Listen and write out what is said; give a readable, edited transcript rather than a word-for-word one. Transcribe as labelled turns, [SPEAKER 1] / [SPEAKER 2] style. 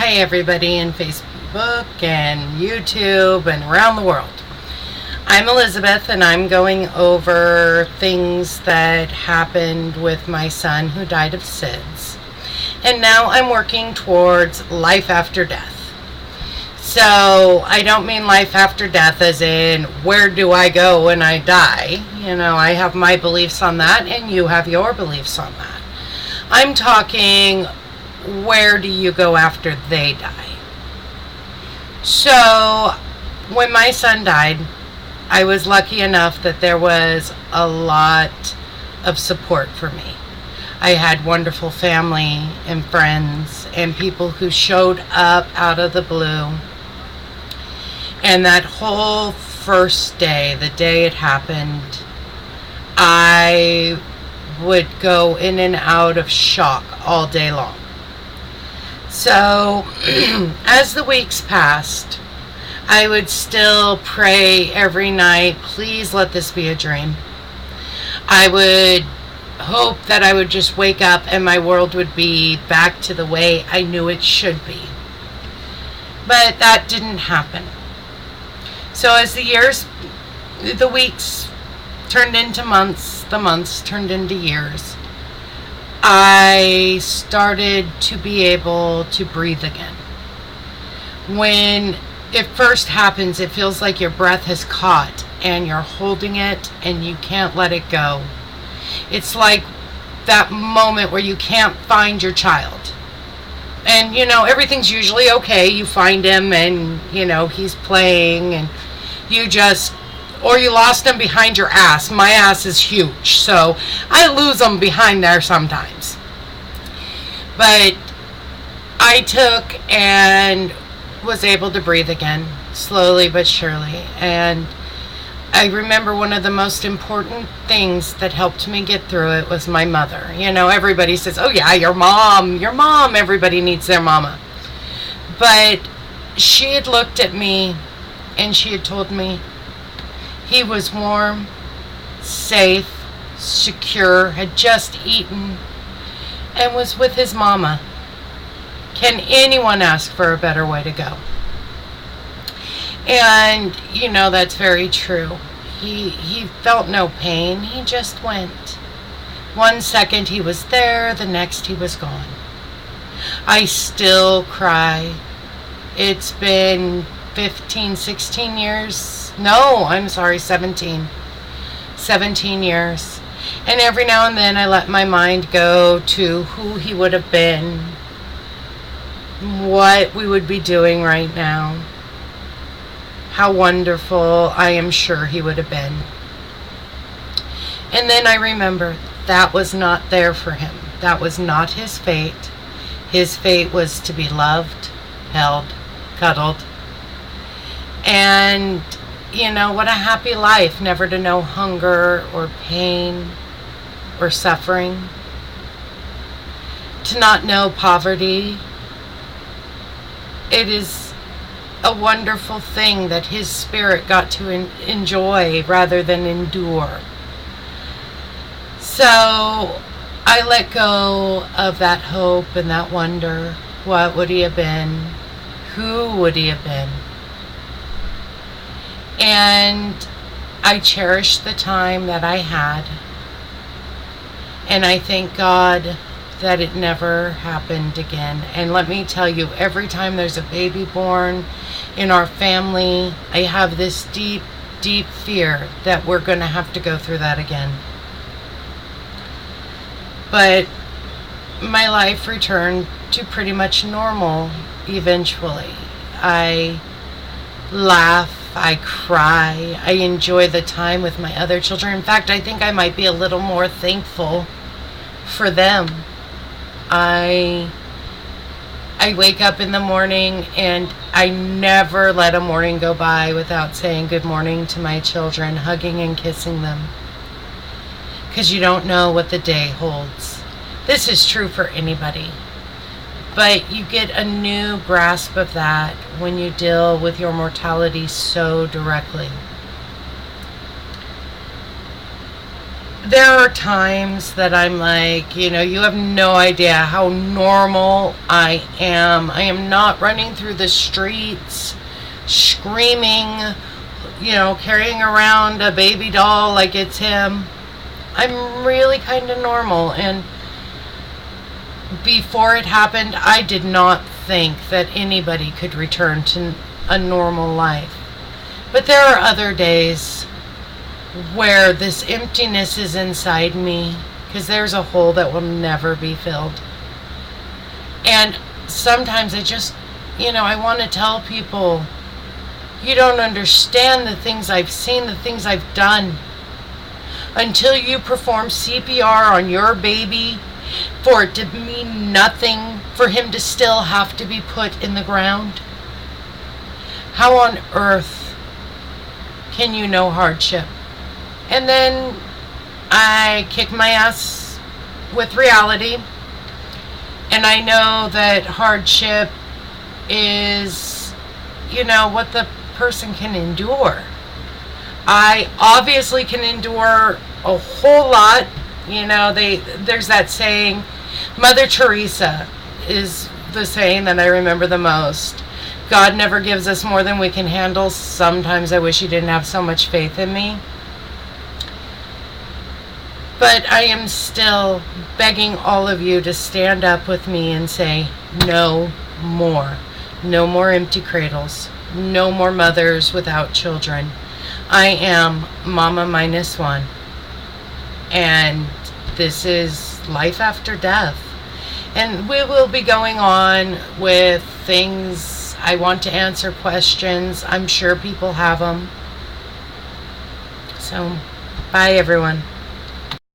[SPEAKER 1] Hi everybody in Facebook and YouTube and around the world. I'm Elizabeth and I'm going over things that happened with my son who died of SIDS. And now I'm working towards life after death. So I don't mean life after death as in where do I go when I die. I have my beliefs on that and you have your beliefs on that. I'm talking where do you go after they die? So when my son died, I was lucky enough that there was a lot of support for me. I had wonderful family and friends and people who showed up out of the blue. And that whole first day, the day it happened, I would go in and out of shock all day long. So as the weeks passed, I would still pray every night, please let this be a dream. I would hope that I would just wake up and my world would be back to the way I knew it should be. But that didn't happen. So as the weeks turned into months, the months turned into years, I started to be able to breathe again. When it first happens, it feels like your breath has caught and you're holding it and you can't let it go. It's like that moment where you can't find your child. And, everything's usually okay. You find him and, he's playing and or you lost him behind your ass. My ass is huge, so I lose them behind there sometimes. But I took and was able to breathe again, slowly but surely. And I remember one of the most important things that helped me get through it was my mother. Everybody says, oh yeah, your mom, everybody needs their mama. But she had looked at me and she had told me he was warm, safe, secure, had just eaten, and was with his mama. Can anyone ask for a better way to go? And, that's very true. He felt no pain. He just went. 1 second he was there, the next he was gone. I still cry. It's been 15, 16 years. No, I'm sorry, 17. 17 years. And every now and then I let my mind go to who he would have been, what we would be doing right now, how wonderful I am sure he would have been. And then I remember that was not there for him. That was not his fate. His fate was to be loved, held, cuddled. And, what a happy life, never to know hunger or pain or suffering. To not know poverty. It is a wonderful thing that his spirit got to enjoy rather than endure. So I let go of that hope and that wonder. What would he have been? Who would he have been? And I cherish the time that I had. And I thank God that it never happened again. And let me tell you, every time there's a baby born in our family, I have this deep, deep fear that we're going to have to go through that again. But my life returned to pretty much normal eventually. I laugh, I cry, I enjoy the time with my other children. In fact, I think I might be a little more thankful for them. I wake up in the morning and I never let a morning go by without saying good morning to my children, hugging and kissing them. Because you don't know what the day holds. This is true for anybody. But you get a new grasp of that when you deal with your mortality so directly. there are times that I'm like, you have no idea how normal I am. I am not running through the streets screaming, carrying around a baby doll like it's him. I'm really kind of normal. And before it happened, I did not think that anybody could return to a normal life. But there are other days where this emptiness is inside me because there's a hole that will never be filled. And sometimes I just, I want to tell people, you don't understand the things I've seen, the things I've done. Until you perform CPR on your baby, for it to mean nothing, for him to still have to be put in the ground. How on earth can you know hardship? And then I kick my ass with reality. And I know that hardship is, what the person can endure. I obviously can endure a whole lot. There's that saying, Mother Teresa is the saying that I remember the most. God never gives us more than we can handle. Sometimes I wish he didn't have so much faith in me. But I am still begging all of you to stand up with me and say, no more. No more empty cradles. No more mothers without children. I am Mama -1. And this is life after death. And we will be going on with things. I want to answer questions. I'm sure people have them. So, bye everyone.